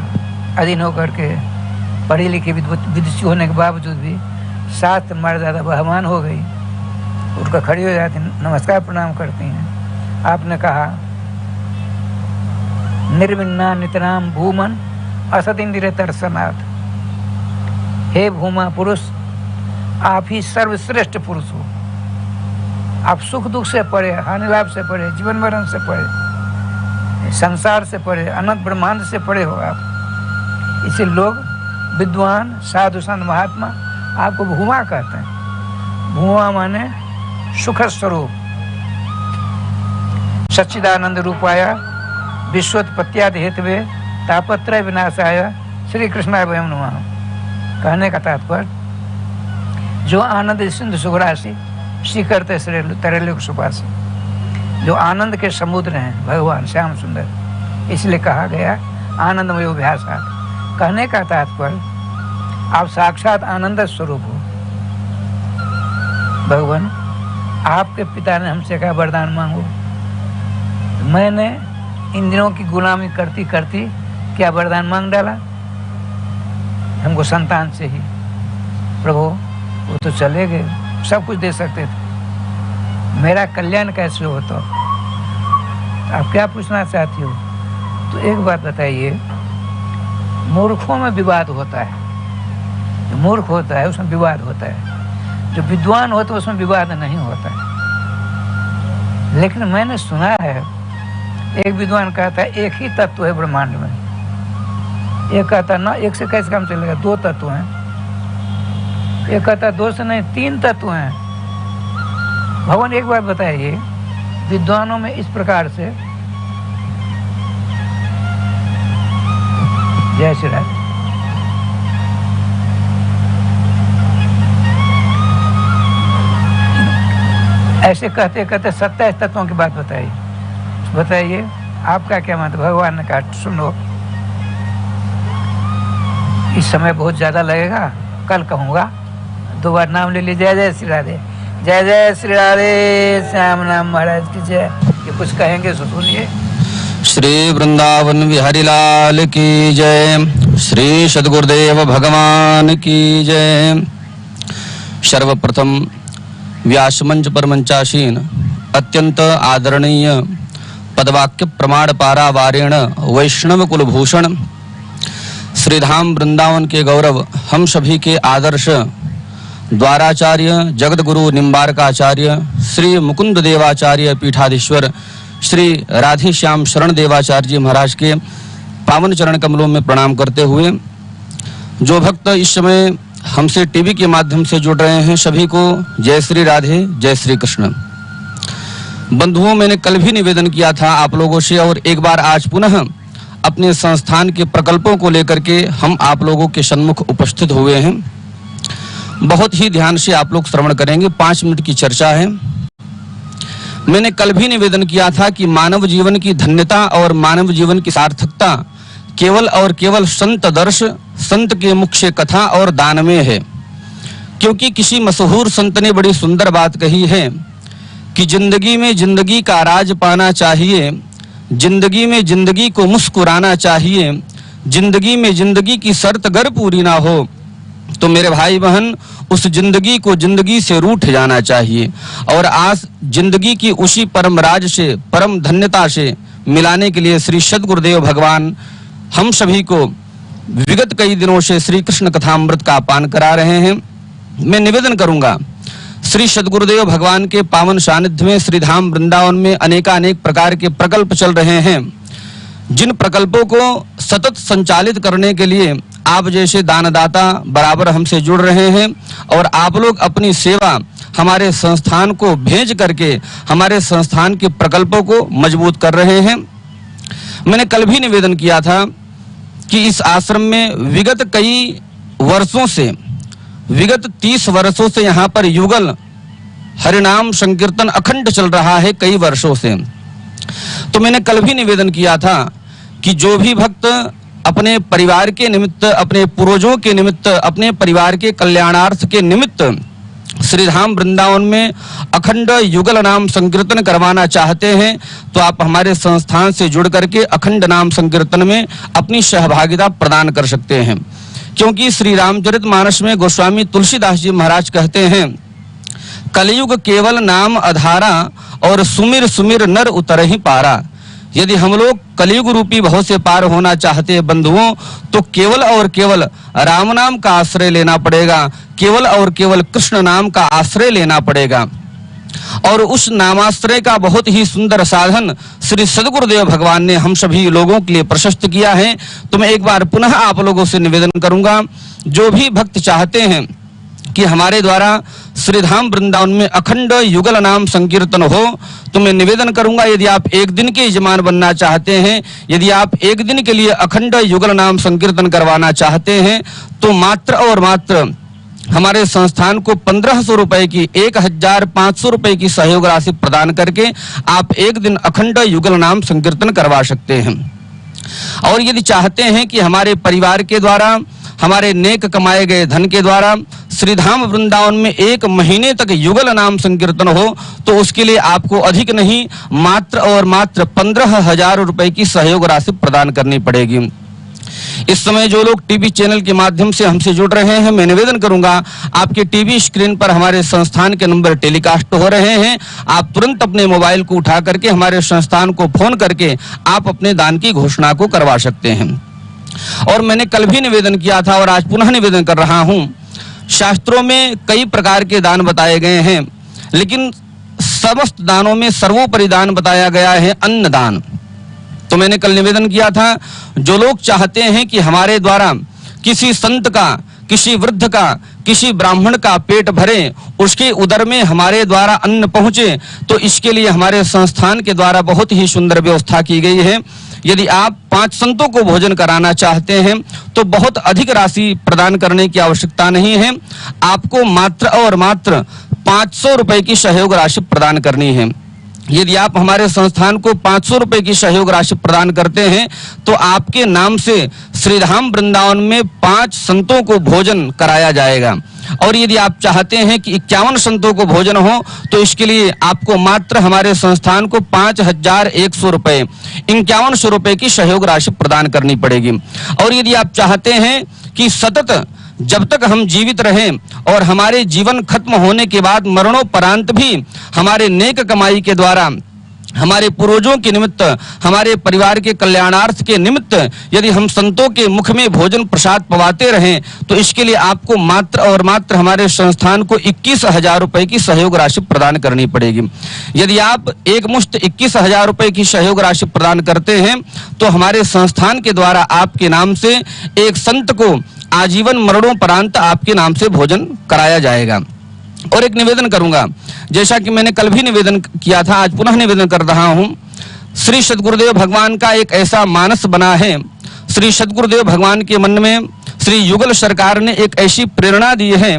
अधीन होकर के पढ़ी लिखी विदुषी होने के बावजूद भी शास्त्र मर्यादा बहमान हो गई, उठकर खड़ी हो जाती, नमस्कार प्रणाम करती हैं। आपने कहा निर्विन्ना नितराम भूमन असत इंद्रिय दर्शनाथ, हे भूमा पुरुष, आप ही सर्वश्रेष्ठ पुरुष हो। आप सुख दुख से परे, हानि लाभ से परे, जीवन मरण से परे, संसार से परे, अनंत ब्रह्मांड से परे हो आप। इसे लोग विद्वान साधु संत महात्मा आपको भूमा कहते हैं। भूमा माने सुख स्वरूप, सच्चिदानंद रूपाया विश्वोत्पत्त्यादि हेतवे तापत्रय विनाशाय श्री कृष्णाय वयं नमः। कहने का तात्पर्य, जो आनंद सिंधु सुखराशि श्री करते तरेलुक सुपासी, जो आनंद के समुद्र हैं भगवान श्याम सुंदर, इसलिए कहा गया आनंदमय अभ्यासात। कहने का तात्पर्य, आप साक्षात आनंद स्वरूप हो। भगवान, आपके पिता ने हमसे कहा वरदान मांगो, मैंने इंद्रियों की गुलामी करती करती क्या वरदान मांग डाला, हमको संतान से ही। प्रभु वो तो चले गए, सब कुछ दे सकते थे, मेरा कल्याण कैसे हो? तो आप क्या पूछना चाहती हो? तो एक बात बताइए, मूर्खों में विवाद होता है, जो मूर्ख होता है उसमें विवाद होता है, जो विद्वान होता है उसमें विवाद नहीं होता है। लेकिन मैंने सुना है, एक विद्वान कहता है एक ही तत्व है ब्रह्मांड में, एक कहता ना एक से कैसे काम चलेगा, दो तत्व हैं, एक कहता दो से नहीं तीन तत्व हैं। भगवान एक बात बताइए, विद्वानों में इस प्रकार से, जय श्री राम, ऐसे कहते कहते 27 तत्वों की बात बताइए आपका क्या मत? भगवान ने कहा सुनो, इस समय बहुत ज्यादा लगेगा, कल कहूँगा, 2 बार नाम ले लीजिए, जय श्री राधे, जय जय श्री राधे, श्याम नाम महाराज की जय। ये कुछ कहेंगे सो सुनिए। श्री वृंदावन बिहारी लाल की जय, श्री सद्गुरुदेव भगवान की जय। सर्वप्रथम व्यास मंच पर मंचासीन अत्यंत आदरणीय पदवाक्य प्रमाण पारावारेण वैष्णव कुलभूषण श्रीधाम वृंदावन के गौरव, हम सभी के आदर्श द्वाराचार्य जगत गुरु निम्बारकाचार्य श्री मुकुंद देवाचार्य पीठाधीश्वर श्री राधे श्याम शरण देवाचार्य जी महाराज के पावन चरण कमलों में प्रणाम करते हुए, जो भक्त इस समय हमसे टीवी के माध्यम से जुड़ रहे हैं, सभी को जय श्री राधे, जय श्री कृष्ण। बंधुओं, मैंने कल भी निवेदन किया था आप लोगों से, और एक बार आज पुनः अपने संस्थान के प्रकल्पों को लेकर के हम आप लोगों के सम्मुख उपस्थित हुए हैं। बहुत ही ध्यान से आप लोग श्रवण करेंगे, 5 मिनट की चर्चा है। मैंने कल भी निवेदन किया था कि मानव जीवन की धन्यता और मानव जीवन की सार्थकता केवल और केवल संत दर्श, संत के मुख से कथा और दान में है। क्योंकि किसी मशहूर संत ने बड़ी सुंदर बात कही है कि जिंदगी में जिंदगी का राज पाना चाहिए, जिंदगी में जिंदगी को मुस्कुराना चाहिए, जिंदगी में जिंदगी की शर्त अगर पूरी ना हो तो मेरे भाई बहन उस जिंदगी को जिंदगी से रूठ जाना चाहिए। और आज जिंदगी की उसी परम राज से, परम धन्यता से मिलाने के लिए श्री सद्गुरुदेव भगवान हम सभी को विगत कई दिनों से श्री कृष्ण कथामृत का पान करा रहे हैं। मैं निवेदन करूंगा, श्री सद्गुरुदेव भगवान के पावन सानिध्य में श्री धाम वृंदावन में अनेकानेक प्रकार के प्रकल्प चल रहे हैं। जिन प्रकल्पों को सतत संचालित करने के लिए आप जैसे दानदाता बराबर हमसे जुड़ रहे हैं और आप लोग अपनी सेवा हमारे संस्थान को भेज करके हमारे संस्थान के प्रकल्पों को मजबूत कर रहे हैं। मैंने कल भी निवेदन किया था कि इस आश्रम में विगत कई वर्षों से, विगत 30 वर्षों से यहाँ पर युगल हरिनाम संकीर्तन अखंड चल रहा है कई वर्षों से। तो मैंने कल भी निवेदन किया था कि जो भी भक्त अपने परिवार के निमित्त, अपने पूर्वजों के निमित्त, अपने परिवार के कल्याणार्थ के निमित्त श्रीधाम वृंदावन में अखंड युगल नाम संकीर्तन करवाना चाहते हैं तो आप हमारे संस्थान से जुड़ करके अखंड नाम संकीर्तन में अपनी सहभागिता प्रदान कर सकते हैं। क्योंकि श्री रामचरितमानस में गोस्वामी तुलसीदास जी महाराज कहते हैं, कलयुग केवल नाम आधारा और सुमिर सुमिर नर उतर ही पारा। यदि हम लोग कलयुग रूपी भव से पार होना चाहते हैं बंधुओं, तो केवल और केवल राम नाम का आश्रय लेना पड़ेगा, केवल और केवल कृष्ण नाम का आश्रय लेना पड़ेगा। और उस नामाश्रय का बहुत ही सुंदर साधन श्री सद्गुरुदेव भगवान ने हम सभी लोगों के लिए प्रशस्त किया है। तो मैं एक बार पुनः आप लोगों से निवेदन करूंगा, जो भी भक्त चाहते हैं कि हमारे द्वारा श्रीधाम वृंदावन में अखंड युगल नाम संकीर्तन हो, तो मैं निवेदन करूंगा, यदि आप एक दिन के यजमान बनना चाहते हैं, यदि आप एक दिन के लिए अखंड युगल नाम संकीर्तन करवाना चाहते हैं, तो मात्र और मात्र हमारे संस्थान को 1500 रुपए की, 1500 रुपए की सहयोग राशि प्रदान करके आप एक दिन अखंड युगल नाम संकीर्तन करवा सकते हैं। और यदि चाहते हैं कि हमारे परिवार के द्वारा, हमारे नेक कमाए गए धन के द्वारा श्रीधाम वृंदावन में 1 महीने तक युगल नाम संकीर्तन हो, तो उसके लिए आपको अधिक नहीं, मात्र और मात्र 15,000 रुपए की सहयोग राशि प्रदान करनी पड़ेगी। इस समय जो लोग टीवी चैनल के माध्यम से हमसे जुड़ रहे हैं, मैं निवेदन करूंगा, आपके टीवी स्क्रीन पर हमारे संस्थान के नंबर टेलीकास्ट हो रहे हैं। आप तुरंत अपने मोबाइल को उठा करके हमारे संस्थान को फोन करके आप अपने दान की घोषणा को करवा सकते हैं। और मैंने कल भी निवेदन किया था और आज पुनः निवेदन कर रहा हूं, शास्त्रों में कई प्रकार के दान बताए गए हैं, लेकिन समस्त दानों में सर्वोपरि दान बताया गया है अन्नदान। तो मैंने कल निवेदन किया था, जो लोग चाहते हैं कि हमारे द्वारा किसी संत का, किसी वृद्ध का, किसी ब्राह्मण का पेट भरे, उसके उदर में हमारे द्वारा अन्न पहुंचे, तो इसके लिए हमारे संस्थान के द्वारा बहुत ही सुंदर व्यवस्था की गई है। यदि आप 5 संतों को भोजन कराना चाहते हैं तो बहुत अधिक राशि प्रदान करने की आवश्यकता नहीं है, आपको मात्र और मात्र 500 रुपए की सहयोग राशि प्रदान करनी है। यदि आप हमारे संस्थान को 500 रुपए की सहयोग राशि प्रदान करते हैं तो आपके नाम से श्रीधाम वृंदावन में 5 संतों को भोजन कराया जाएगा। और यदि आप चाहते हैं कि 51 संतों को भोजन हो, तो इसके लिए आपको मात्र हमारे संस्थान को 5,100 रुपए, 5100 रुपए की सहयोग राशि प्रदान करनी पड़ेगी। और यदि आप चाहते हैं कि सतत जब तक हम जीवित रहें और हमारे जीवन खत्म होने के बाद मरणोपरांत भी हमारे नेक कमाई के द्वारा हमारे पूर्वजों के निमित्त, हमारे परिवार के कल्याणार्थ के निमित्त यदि हम संतों के मुख में भोजन प्रसाद पवाते रहें, तो इसके लिए आपको मात्र और मात्र हमारे संस्थान को 21,000 रुपए की सहयोग राशि प्रदान करनी पड़ेगी। यदि आप एक मुश्त 21,000 रुपए की सहयोग राशि प्रदान करते हैं तो हमारे संस्थान के द्वारा आपके नाम से एक संत को आजीवन मरणोपरांत आपके नाम से भोजन कराया जाएगा। और एक निवेदन करूंगा, जैसा कि मैंने कल भी निवेदन किया था, आज पुनः निवेदन कर रहा हूं, श्री सद्गुरुदेव भगवान का एक ऐसा मानस बना है, श्री सद्गुरुदेव भगवान के मन में श्री युगल सरकार ने एक ऐसी प्रेरणा दी है,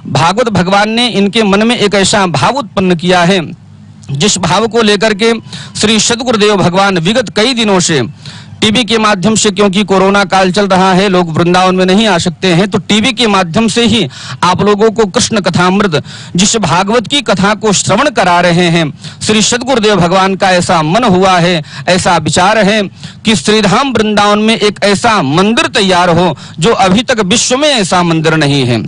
भागवत भगवान ने इनके मन में एक ऐसा भाव उत्पन्न किया है, जिस भाव को लेकर के श्री सद्गुरुदेव भगवान विगत कई दिनों से टीवी के माध्यम से, क्योंकि कोरोना काल चल रहा है, लोग वृंदावन में नहीं आ सकते हैं, तो टीवी के माध्यम से ही आप लोगों को कृष्ण कथामृत, जिस भागवत की कथा को श्रवण करा रहे हैं, श्री सद्गुरुदेव भगवान का ऐसा मन हुआ है, ऐसा विचार है कि श्रीधाम वृंदावन में एक ऐसा मंदिर तैयार हो जो अभी तक विश्व में ऐसा मंदिर नहीं है।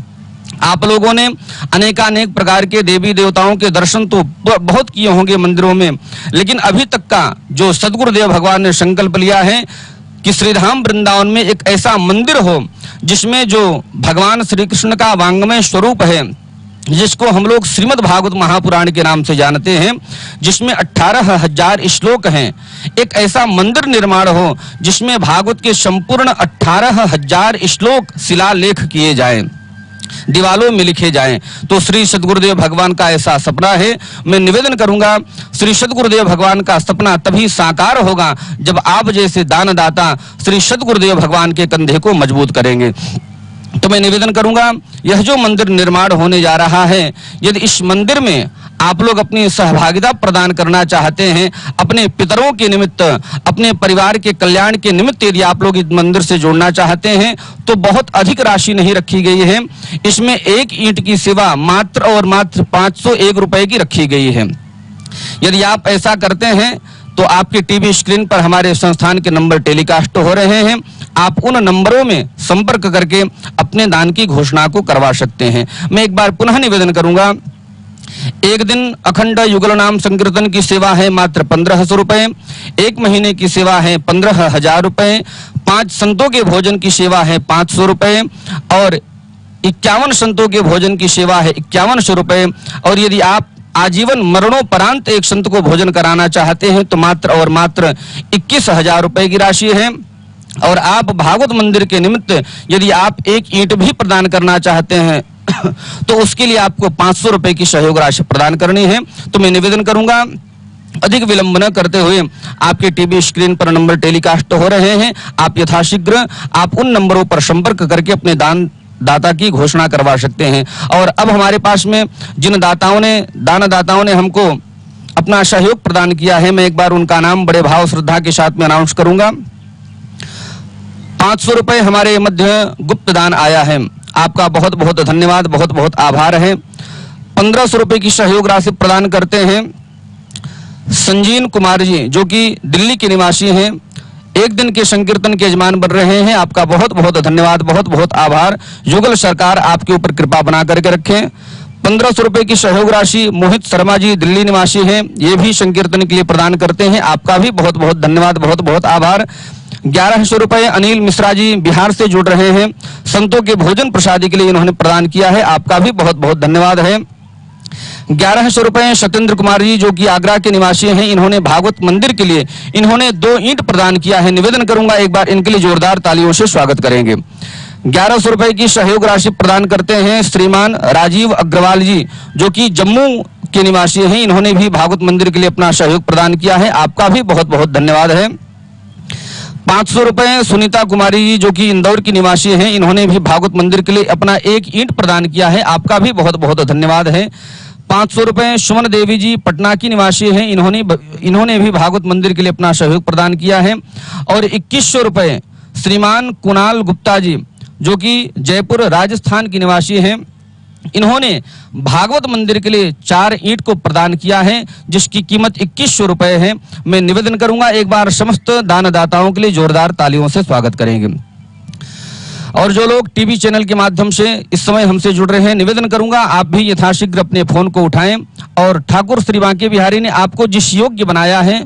आप लोगों ने अनेकानेक प्रकार के देवी देवताओं के दर्शन तो बहुत किए होंगे मंदिरों में, लेकिन अभी तक का जो सद्गुरुदेव भगवान ने संकल्प लिया है कि श्रीधाम वृंदावन में एक ऐसा मंदिर हो जिसमें जो भगवान श्री कृष्ण का वांग्मय स्वरूप है, जिसको हम लोग श्रीमद् भागवत महापुराण के नाम से जानते हैं, जिसमें 18,000 श्लोक हैं, एक ऐसा मंदिर निर्माण हो जिसमें भागवत के संपूर्ण 18,000 श्लोक शिलालेख किए जाएं, दीवालों में लिखे जाएं। तो श्री सद्गुरुदेव भगवान का ऐसा सपना है। मैं निवेदन करूंगा, श्री सद्गुरुदेव भगवान का सपना तभी साकार होगा जब आप जैसे दानदाता श्री सद्गुरुदेव भगवान के कंधे को मजबूत करेंगे। तो मैं निवेदन करूंगा, यह जो मंदिर निर्माण होने जा रहा है, यदि इस मंदिर में आप लोग अपनी सहभागिता प्रदान करना चाहते हैं, अपने पितरों के निमित्त, अपने परिवार के कल्याण के निमित्त यदि आप लोग इस मंदिर से जोड़ना चाहते हैं, तो बहुत अधिक राशि नहीं रखी गई है। इसमें एक ईंट की सेवा मात्र और मात्र 501 रुपए की रखी गई है। यदि आप ऐसा करते हैं तो आपके टीवी स्क्रीन पर हमारे संस्थान के नंबर टेलीकास्ट हो रहे हैं, आप उन नंबरों में संपर्क करके अपने दान की घोषणा को करवा सकते हैं। मैं एक बार पुनः निवेदन करूंगा, एक दिन अखंड युगल नाम संकीर्तन की सेवा है मात्र 1500 रुपए, एक महीने की सेवा है 15,000 रुपए, 5 संतों के भोजन की सेवा है 500 रुपए और 51 संतों के भोजन की सेवा है 5100 रुपए। और यदि आप आजीवन मरणोपरांत एक संत को भोजन कराना चाहते हैं तो मात्र और मात्र 21,000 रुपए की राशि है। और आप भागवत मंदिर के निमित्त यदि आप एक ईंट भी प्रदान करना चाहते हैं तो उसके लिए आपको 500 रुपए की सहयोग राशि प्रदान करनी है। तो मैं निवेदन करूंगा, अधिक विलंब न करते हुए आपके टीवी स्क्रीन पर नंबर टेलीकास्ट हो रहे हैं, आप यथाशीघ्र आप उन नंबरों पर संपर्क करके अपने दाता की घोषणा करवा सकते हैं। और अब हमारे पास में जिन दानदाताओं ने हमको अपना सहयोग प्रदान किया है, मैं एक बार उनका नाम बड़े भाव श्रद्धा के साथ में अनाउंस करूंगा। 500 रुपए हमारे मध्य गुप्त दान आया है, आपका बहुत बहुत धन्यवाद, बहुत बहुत आभार है। 1500 रुपए की सहयोग राशि प्रदान करते हैं संजीन कुमार जी, जो कि दिल्ली के निवासी हैं, एक दिन के संकीर्तन के यजमान बन रहे हैं, आपका बहुत बहुत धन्यवाद, बहुत बहुत आभार। युगल सरकार आपके ऊपर कृपा बना करके रखें। 1500 रुपए की सहयोग राशि मोहित शर्मा जी दिल्ली निवासी हैं, ये भी संकीर्तन के लिए प्रदान करते हैं, आपका भी बहुत बहुत धन्यवाद, बहुत बहुत आभार। 1100 रुपए अनिल मिश्रा जी बिहार से जुड़ रहे हैं, संतों के भोजन प्रसादी के लिए इन्होंने प्रदान किया है, आपका भी बहुत बहुत धन्यवाद है। 1100 रुपए सत्येंद्र कुमार जी, जो कि आगरा के निवासी हैं, इन्होंने भागवत मंदिर के लिए इन्होंने 2 ईंट प्रदान किया है। निवेदन करूंगा एक बार इनके लिए जोरदार तालियों से स्वागत करेंगे। 1100 रुपए की सहयोग राशि प्रदान करते हैं श्रीमान राजीव अग्रवाल जी, जो कि जम्मू के निवासी हैं, इन्होंने भी भागवत मंदिर के लिए अपना सहयोग प्रदान किया है, आपका भी बहुत बहुत धन्यवाद है। 500 रुपए सुनीता कुमारी जी, जो कि इंदौर की निवासी हैं, इन्होंने भी भागवत मंदिर के लिए अपना 1 ईंट प्रदान किया है, आपका भी बहुत बहुत धन्यवाद है। 500 रुपए सुमन देवी जी पटना की निवासी हैं, इन्होंने भी भागवत मंदिर के लिए अपना सहयोग प्रदान किया है। और 2100 रुपए श्रीमान कुणाल गुप्ता जी, जो कि जयपुर राजस्थान की निवासी हैं, इन्होंने भागवत मंदिर के लिए 4 ईंट को प्रदान किया है, जिसकी कीमत 2100 रुपए है। मैं निवेदन करूंगा एक बार समस्त दानदाताओं के लिए जोरदार तालियों से स्वागत करेंगे। और जो लोग टीवी चैनल के माध्यम से इस समय हमसे जुड़ रहे हैं, निवेदन करूंगा आप भी यथाशीघ्र अपने फोन को उठाएं और ठाकुर श्री बांके बिहारी ने आपको जिस योग्य बनाया है,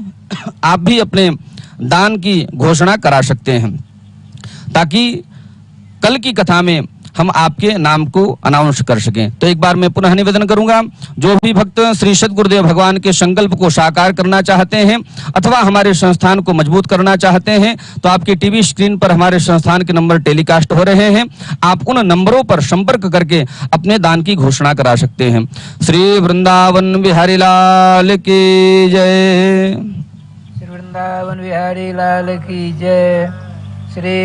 आप भी अपने दान की घोषणा करा सकते हैं, ताकि कल की कथा में हम आपके नाम को अनाउंस कर सकें। तो एक बार मैं पुनः निवेदन करूंगा, जो भी भक्त श्री सद्गुरुदेव भगवान के संकल्प को साकार करना चाहते हैं अथवा हमारे संस्थान को मजबूत करना चाहते हैं, तो आपके टीवी स्क्रीन पर हमारे संस्थान के नंबर टेलीकास्ट हो रहे हैं, आप उन नंबरों पर संपर्क करके अपने दान की घोषणा करा सकते हैं। श्री वृंदावन बिहारी लाल की जय। श्री वृंदावन बिहारी लाल की जय। श्री